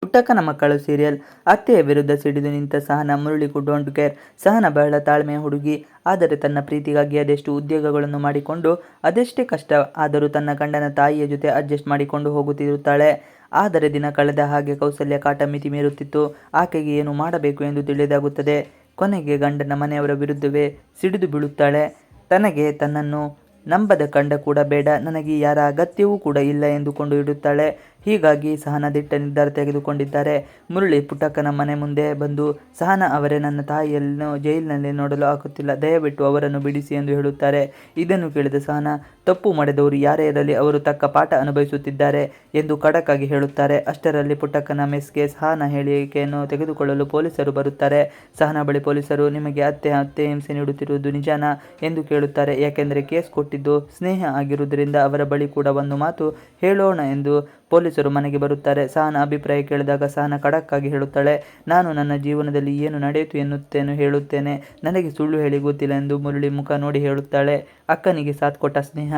ಪುಟ್ಟಕ್ಕನ ಮಕ್ಕಳು ಸೀರಿಯಲ್. ಅತ್ತೆಯ ವಿರುದ್ಧ ಸಿಡಿದು ನಿಂತ ಸಹನಾ. Murali don't care. ಸಹನಾ ಬಹಳ ತಾಳ್ಮೆಯ ಹುಡುಗಿ. ಆದರೆ ತನ್ನ ಪ್ರೀತಿಗಾಗಿ ಅದೆಷ್ಟು ಉದ್ಯೋಗಗಳನ್ನು ಮಾಡಿಕೊಂಡು ಅದೆಷ್ಟೇ ಕಷ್ಟ ಆದರೂ ತನ್ನ ಗಂಡನ ತಾಯಿಯ ಜೊತೆ ಅಡ್ಜಸ್ಟ್ ಮಾಡಿಕೊಂಡು ಹೋಗುತ್ತಿರುತ್ತಾಳೆ. ಆದರೆ ದಿನ ಕಳೆದ ಹಾಗೆ ಕೌಸಲ್ಯ ಕಾಟ ಮಿತಿ ಮೀರುತ್ತಿತ್ತು. ಆಕೆಗೆ ಏನು ಮಾಡಬೇಕು ಎಂದು ತಿಳಿದಾಗುತ್ತದೆ. ಕೊನೆಗೆ ಗಂಡನ ಮನೆಯವರ ವಿರುದ್ಧವೇ ಸಿಡಿದು ಬೀಳುತ್ತಾಳೆ. ತನಗೆ ತನ್ನನ್ನು ನಂಬದ ಗಂಡ ಕೂಡ ಬೇಡ, ನನಗೆ ಯಾರ ಅಗತ್ಯವೂ ಕೂಡ ಇಲ್ಲ ಎಂದುಕೊಂಡು ಇಡುತ್ತಾಳೆ. ಹೀಗಾಗಿ ಸಹನಾ ದಿಟ್ಟ ನಿರ್ಧಾರ ತೆಗೆದುಕೊಂಡಿದ್ದಾರೆ. ಮುರಳಿ ಪುಟ್ಟಕ್ಕನ ಮನೆ ಮುಂದೆ ಬಂದು, ಸಹನಾ ಅವರೇ, ನನ್ನ ತಾಯಿಯನ್ನು ಜೈಲಿನಲ್ಲಿ ನೋಡಲು ಆಗುತ್ತಿಲ್ಲ, ದಯವಿಟ್ಟು ಅವರನ್ನು ಬಿಡಿಸಿ ಎಂದು ಹೇಳುತ್ತಾರೆ. ಇದನ್ನು ಕೇಳಿದ ಸಹನಾ, ತಪ್ಪು ಮಾಡಿದವರು ಯಾರೇ ಇರಲಿ ಅವರು ತಕ್ಕ ಪಾಠ ಅನುಭವಿಸುತ್ತಿದ್ದಾರೆ ಎಂದು ಖಡಕ್ ಆಗಿ ಹೇಳುತ್ತಾರೆ. ಅಷ್ಟರಲ್ಲಿ ಪುಟ್ಟಕ್ಕನ ಮೆಸ್ಗೆ ಸಹನಾ ಹೇಳಿಕೆಯನ್ನು ತೆಗೆದುಕೊಳ್ಳಲು ಪೊಲೀಸರು ಬರುತ್ತಾರೆ. ಸಹನಾ ಬಳಿ ಪೊಲೀಸರು, ನಿಮಗೆ ಅತ್ತೆ ಹಿಂಸೆ ನೀಡುತ್ತಿರುವುದು ನಿಜಾನಾ ಎಂದು ಕೇಳುತ್ತಾರೆ. ಯಾಕೆಂದರೆ ಕೇಸ್ ಕೊಟ್ಟಿದ್ದು ಸ್ನೇಹ ಆಗಿರುವುದರಿಂದ ಅವರ ಬಳಿ ಕೂಡ ಒಂದು ಮಾತು ಹೇಳೋಣ ಎಂದು ಪೊಲೀಸರು ಮನೆಗೆ ಬರುತ್ತಾರೆ. ಸಹನಾ ಅಭಿಪ್ರಾಯ ಕೇಳಿದಾಗ ಸಹನಾ ಖಡಕ್ ಆಗಿ ಹೇಳುತ್ತಾಳೆ, ನಾನು ನನ್ನ ಜೀವನದಲ್ಲಿ ಏನು ನಡೆಯಿತು ಎನ್ನುತ್ತೇನೆ ಹೇಳುತ್ತೇನೆ, ನನಗೆ ಸುಳ್ಳು ಹೇಳಿ ಗೊತ್ತಿಲ್ಲ ಎಂದು ಮುರಳಿ ಮುಖ ನೋಡಿ ಹೇಳುತ್ತಾಳೆ. ಅಕ್ಕನಿಗೆ ಸಾಥ್ ಕೊಟ್ಟ ಸ್ನೇಹ.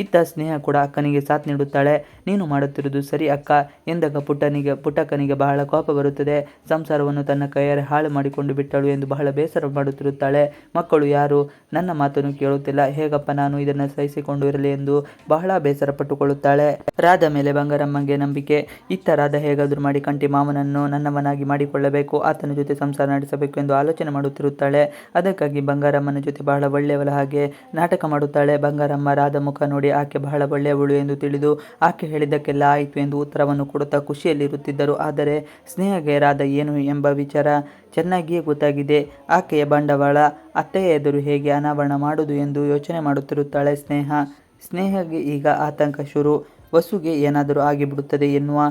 ಇತ್ತ ಸ್ನೇಹ ಕೂಡ ಅಕ್ಕನಿಗೆ ಸಾಥ್ ನೀಡುತ್ತಾಳೆ. ನೀನು ಮಾಡುತ್ತಿರುವುದು ಸರಿ ಅಕ್ಕ ಎಂದಾಗ ಪುಟ್ಟಕ್ಕನಿಗೆ ಬಹಳ ಕೋಪ ಬರುತ್ತದೆ. ಸಂಸಾರವನ್ನು ತನ್ನ ಕೈಯಾರೆ ಹಾಳು ಮಾಡಿಕೊಂಡು ಬಿಟ್ಟಳು ಎಂದು ಬಹಳ ಬೇಸರ ಮಾಡುತ್ತಿರುತ್ತಾಳೆ. ಮಕ್ಕಳು ಯಾರು ನನ್ನ ಮಾತನ್ನು ಕೇಳುತ್ತಿಲ್ಲ, ಹೇಗಪ್ಪ ನಾನು ಇದನ್ನು ಸಹಿಸಿಕೊಂಡು ಇರಲಿ ಎಂದು ಬಹಳ ಬೇಸರ ಪಟ್ಟುಕೊಳ್ಳುತ್ತಾಳೆ. ರಾಧ ಮೇಲೆ ಬಂಗಾರಮ್ಮಗೆ ನಂಬಿಕೆ. ಇತ್ತ ರಾಧ ಹೇಗಾದರೂ ಮಾಡಿ ಕಂಠಿ ಮಾವನನ್ನು ನನ್ನವನಾಗಿ ಮಾಡಿಕೊಳ್ಳಬೇಕು, ಆತನ ಜೊತೆ ಸಂಸಾರ ನಡೆಸಬೇಕು ಎಂದು ಆಲೋಚನೆ ಮಾಡುತ್ತಿರುತ್ತಾಳೆ. ಅದಕ್ಕಾಗಿ ಬಂಗಾರಮ್ಮನ ಜೊತೆ ಬಹಳ ಒಳ್ಳೆಯವಳ ಹಾಗೆ ನಾಟಕ ಮಾಡುತ್ತಾಳೆ. ಬಂಗಾರಮ್ಮ ರಾಧ ಮುಖ ನೋಡಿ ಆಕೆ ಬಹಳ ಒಳ್ಳೆಯವಳು ಎಂದು ತಿಳಿದು ಆಕೆ ಹೇಳಿದ್ದಕ್ಕೆಲ್ಲ ಆಯಿತು ಎಂದು ಉತ್ತರವನ್ನು ಕೊಡುತ್ತಾ ಖುಷಿಯಲ್ಲಿರುತ್ತಿದ್ದರು. ಆದರೆ ಸ್ನೇಹಗೆ ರಾಧ ಏನು ಎಂಬ ವಿಚಾರ ಚೆನ್ನಾಗಿಯೇ ಗೊತ್ತಾಗಿದೆ. ಆಕೆಯ ಬಂಡವಾಳ ಅತ್ತೆಯ ಎದುರು ಹೇಗೆ ಅನಾವರಣ ಮಾಡುವುದು ಎಂದು ಯೋಚನೆ ಮಾಡುತ್ತಿರುತ್ತಾಳೆ ಸ್ನೇಹಗೆ ಈಗ ಆತಂಕ ಶುರು. ವಸುಗೆ ಏನಾದರೂ ಆಗಿಬಿಡುತ್ತದೆ ಎನ್ನುವ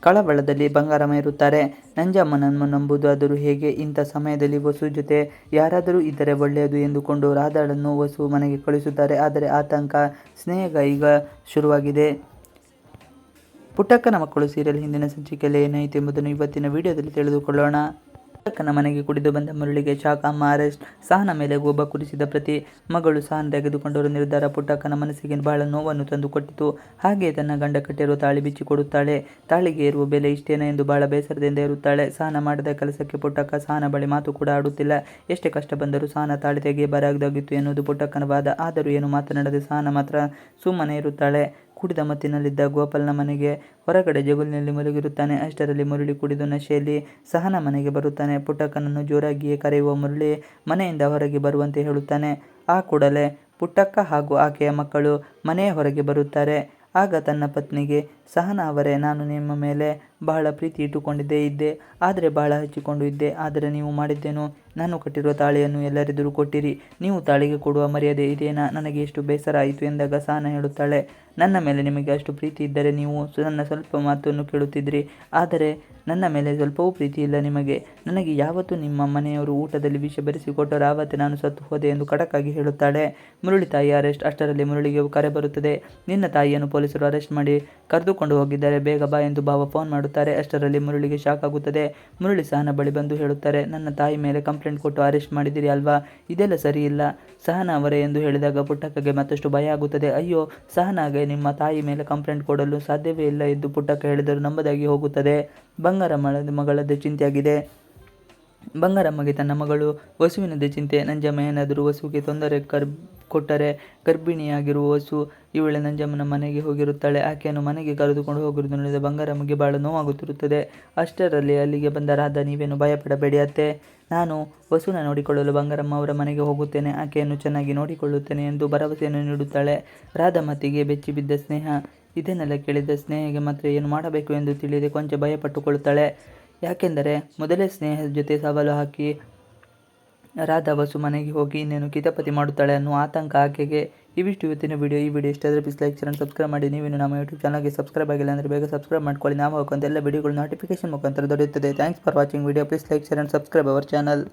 ಕಳವಳದಲ್ಲಿ ಬಂಗಾರಮ್ಮ ಇರುತ್ತಾರೆ. ನಂಜಮ್ಮನನ್ನು ನಂಬುವುದಾದರೂ ಹೇಗೆ? ಇಂಥ ಸಮಯದಲ್ಲಿ ವಸು ಜೊತೆ ಯಾರಾದರೂ ಇದ್ದರೆ ಒಳ್ಳೆಯದು ಎಂದುಕೊಂಡು ರಾಧಾಳನ್ನು ವಸು ಮನೆಗೆ ಕಳಿಸುತ್ತಾರೆ. ಆದರೆ ಆತಂಕ ಸ್ನೇಹಗ ಈಗ ಶುರುವಾಗಿದೆ. ಪುಟ್ಟಕ್ಕನ ಮಕ್ಕಳು ಸೀರಿಯಲ್ ಹಿಂದಿನ ಸಂಚಿಕೆಯಲ್ಲಿ ಏನಾಯಿತು ಎಂಬುದನ್ನು ಇವತ್ತಿನ ವಿಡಿಯೋದಲ್ಲಿ ತಿಳಿದುಕೊಳ್ಳೋಣ. ಪುಟ್ಟಕ್ಕನ ಮನೆಗೆ ಕುಡಿದು ಬಂದ ಮುರಳಿಗೆ ಶಾಕ್. ಅಮ್ಮ ಅರೆಸ್ಟ್. ಸಹನಾ ಮೇಲೆ ಗೋಬ ಕುರಿಸಿದ ಪ್ರತಿ ಮಗಳು ಸಹನಾ ತೆಗೆದುಕೊಂಡರು ನಿರ್ಧಾರ ಪುಟ್ಟಕ್ಕನ ಮನಸ್ಸಿಗೆ ಬಹಳ ನೋವನ್ನು ತಂದುಕೊಟ್ಟಿತು. ಹಾಗೆಯೇ ತನ್ನ ಗಂಡ ಕಟ್ಟಿರುವ ತಾಳಿ ಬಿಚ್ಚಿಕೊಡುತ್ತಾಳೆ. ತಾಳಿಗೆ ಇರುವ ಬೆಲೆ ಇಷ್ಟೇನಾ ಎಂದು ಬಹಳ ಬೇಸರದಿಂದ ಇರುತ್ತಾಳೆ. ಸಹನಾ ಮಾಡಿದ ಕೆಲಸಕ್ಕೆ ಪುಟ್ಟಕ್ಕ ಸಹನಾ ಬಳಿ ಮಾತು ಕೂಡ ಆಡುತ್ತಿಲ್ಲ. ಎಷ್ಟೇ ಕಷ್ಟ ಬಂದರೂ ಸಹನಾ ತಾಳಿ ತೆಗೆಯಬಾರದಾಗಿತ್ತು ಎನ್ನುವುದು ಪುಟ್ಟಕ್ಕನ ವಾದ. ಆದರೂ ಏನು ಮಾತನಾಡದೆ ಸಹನಾ ಮಾತ್ರ ಸುಮ್ಮನೆ ಇರುತ್ತಾಳೆ. ಕುಡಿದ ಮತ್ತಿನಲ್ಲಿದ್ದ ಗೋಪಾಲ್ನ ಮನೆಗೆ ಹೊರಗಡೆ ಜಗುಲಿನಲ್ಲಿ ಮಲಗಿರುತ್ತಾನೆ. ಅಷ್ಟರಲ್ಲಿ ಮುರಳಿ ಕುಡಿದು ನಶೆಯಲ್ಲಿ ಸಹನಾ ಮನೆಗೆ ಬರುತ್ತಾನೆ. ಪುಟ್ಟಕ್ಕನನ್ನು ಜೋರಾಗಿಯೇ ಕರೆಯುವ ಮುರಳಿ ಮನೆಯಿಂದ ಹೊರಗೆ ಬರುವಂತೆ ಹೇಳುತ್ತಾನೆ. ಆ ಕೂಡಲೇ ಪುಟ್ಟಕ್ಕ ಹಾಗೂ ಆಕೆಯ ಮಕ್ಕಳು ಮನೆಯ ಹೊರಗೆ ಬರುತ್ತಾರೆ. ಆಗ ತನ್ನ ಪತ್ನಿಗೆ, ಸಹನಾ ಅವರೇ, ನಾನು ನಿಮ್ಮ ಮೇಲೆ ಬಹಳ ಪ್ರೀತಿ ಇಟ್ಟುಕೊಂಡಿದ್ದೆ, ಆದರೆ ಬಹಳ ಹಚ್ಚಿಕೊಂಡು ಇದ್ದೆ. ಆದರೆ ನೀವು ಮಾಡಿದ್ದೇನು? ನಾನು ಕಟ್ಟಿರುವ ತಾಳಿಯನ್ನು ಎಲ್ಲರೆದುರು ಕೊಟ್ಟಿರಿ. ನೀವು ತಾಳಿಗೆ ಕೊಡುವ ಮರ್ಯಾದೆ ಇದೇನಾ? ನನಗೆ ಎಷ್ಟು ಬೇಸರ ಆಯಿತು ಎಂದಾಗ ಸಹನಾ ಹೇಳುತ್ತಾಳೆ, ನನ್ನ ಮೇಲೆ ನಿಮಗೆ ಅಷ್ಟು ಪ್ರೀತಿ ಇದ್ದರೆ ನೀವು ನನ್ನ ಸ್ವಲ್ಪ ಮಾತನ್ನು ಕೇಳುತ್ತಿದ್ರಿ. ಆದರೆ ನನ್ನ ಮೇಲೆ ಸ್ವಲ್ಪವೂ ಪ್ರೀತಿ ಇಲ್ಲ ನಿಮಗೆ. ನನಗೆ ಯಾವತ್ತೂ ನಿಮ್ಮ ಮನೆಯವರು ಊಟದಲ್ಲಿ ವಿಷ ಬೆರೆಸಿಕೊಟ್ಟರು, ಆವತ್ತೇ ನಾನು ಸತ್ತು ಹೋದೆ ಎಂದು ಖಡಕ್ ಆಗಿ ಹೇಳುತ್ತಾಳೆ. ಮುರಳಿ ತಾಯಿ ಅರೆಸ್ಟ್. ಅಷ್ಟರಲ್ಲಿ ಮುರಳಿಗೆ ಕರೆ ಬರುತ್ತದೆ. ನಿನ್ನ ತಾಯಿಯನ್ನು ಪೊಲೀಸರು ಅರೆಸ್ಟ್ ಮಾಡಿ ಕರೆದುಕೊಂಡು ಹೋಗಿದ್ದಾರೆ, ಬೇಗ ಬಾ ಎಂದು ಭಾವ ಫೋನ್ ಮಾಡುತ್ತಾರೆ. ಅಷ್ಟರಲ್ಲಿ ಮುರಳಿಗೆ ಶಾಕ್ ಆಗುತ್ತದೆ. ಮುರಳಿ ಸಹನಾ ಬಳಿ ಬಂದು ಹೇಳುತ್ತಾರೆ, ನನ್ನ ತಾಯಿ ಮೇಲೆ ಕಂಪ್ಲೇಂಟ್ ಕೊಟ್ಟು ಅರೆಸ್ಟ್ ಮಾಡಿದಿರಿ ಅಲ್ವಾ? ಇದೆಲ್ಲ ಸರಿ ಇಲ್ಲ ಸಹನಾ ಅವರೇ ಎಂದು ಹೇಳಿದಾಗ ಪುಟ್ಟಕ್ಕಗೆ ಮತ್ತಷ್ಟು ಭಯ ಆಗುತ್ತದೆ. ಅಯ್ಯೋ, ಸಹನಾಗೆ ನಿಮ್ಮ ತಾಯಿ ಮೇಲೆ ಕಂಪ್ಲೇಂಟ್ ಕೊಡಲು ಸಾಧ್ಯವೇ ಇಲ್ಲ ಎಂದು ಪುಟ್ಟಕ್ಕ ಹೇಳಿದರೂ ನಂಬದಾಗಿ ಹೋಗುತ್ತದೆ. ಬಂಗಾರಮ್ಮ ಮಗಳದ್ದೇ ಚಿಂತೆಯಾಗಿದೆ. ಬಂಗಾರಮ್ಮಗೆ ತನ್ನ ಮಗಳು ವಸುವಿನದ್ದೇ ಚಿಂತೆ. ನಂಜಮ್ಮ ಏನಾದರೂ ವಸುಗೆ ತೊಂದರೆ ಕೊಟ್ಟರೆ ಗರ್ಭಿಣಿಯಾಗಿರುವ ವಸು ಈ ವೇಳೆ ನಂಜಮ್ಮನ ಮನೆಗೆ ಹೋಗಿರುತ್ತಾಳೆ. ಆಕೆಯನ್ನು ಮನೆಗೆ ಕರೆದುಕೊಂಡು ಹೋಗಿರುವುದು ನೋಡಿದ ಬಂಗಾರಮ್ಮಗೆ ಬಹಳ ನೋವಾಗುತ್ತಿರುತ್ತದೆ. ಅಷ್ಟರಲ್ಲಿ ಅಲ್ಲಿಗೆ ಬಂದ ರಾಧ, ನೀವೇನು ಭಯಪಡಬೇಡಿ ಅತ್ತೆ, ನಾನು ವಸುನ ನೋಡಿಕೊಳ್ಳಲು ಬಂಗಾರಮ್ಮ ಅವರ ಮನೆಗೆ ಹೋಗುತ್ತೇನೆ, ಆಕೆಯನ್ನು ಚೆನ್ನಾಗಿ ನೋಡಿಕೊಳ್ಳುತ್ತೇನೆ ಎಂದು ಭರವಸೆಯನ್ನು ನೀಡುತ್ತಾಳೆ. ರಾಧ ಮತ್ತಿಗೆ ಬೆಚ್ಚಿ ಬಿದ್ದ ಸ್ನೇಹ. ಇದನ್ನೆಲ್ಲ ಕೇಳಿದ ಸ್ನೇಹಗೆ ಮಾತ್ರ ಏನು ಮಾಡಬೇಕು ಎಂದು ತಿಳಿಯದೆ ಕೊಂಚ ಭಯಪಟ್ಟುಕೊಳ್ಳುತ್ತಾಳೆ. ಯಾಕೆಂದರೆ ಮೊದಲೇ ಸ್ನೇಹದ ಜೊತೆ ಸವಾಲು ಹಾಕಿ ರಾಧಾ ವಸು ಮನೆಗೆ ಹೋಗಿ ಇನ್ನೇನು ಕಿತಾಪತಿ ಮಾಡುತ್ತಾಳೆ ಅನ್ನುವ ಆತಂಕ ಆಕೆಗೆ. ಇವಿಷ್ಟು ಇವತ್ತಿನ ವಿಡಿಯೋ. ಈ ವಿಡಿಯೋ ಇಷ್ಟ ಆದರೆ ಪ್ಲೀಸ್ ಲೈಕ್ ಶೇರ್ ಸಬ್ಸ್ಕ್ರೈಬ್ ಮಾಡಿ. ನೀವೇನು ನಮ್ಮ ಯೂಟ್ಯೂಬ್ ಚಾನಲ್ಗೆ ಸಬ್ಸ್ಕ್ರೈಬ್ ಆಗಿಲ್ಲ ಅಂದರೆ ಬೇಗ ಸಬ್ಸ್ಕ್ರೈಬ್ ಮಾಡ್ಕೊಳ್ಳಿ. ನಾವು ಹಾಕುವಂಥ ಎಲ್ಲ ವಿಡಿಯೋಗಳು ನೋಟಿಫಿಕೇಶನ್ ಮುಖಾಂತರ ದೊರೆಯುತ್ತದೆ. Thanks for watching video. Please like share subscribe our channel.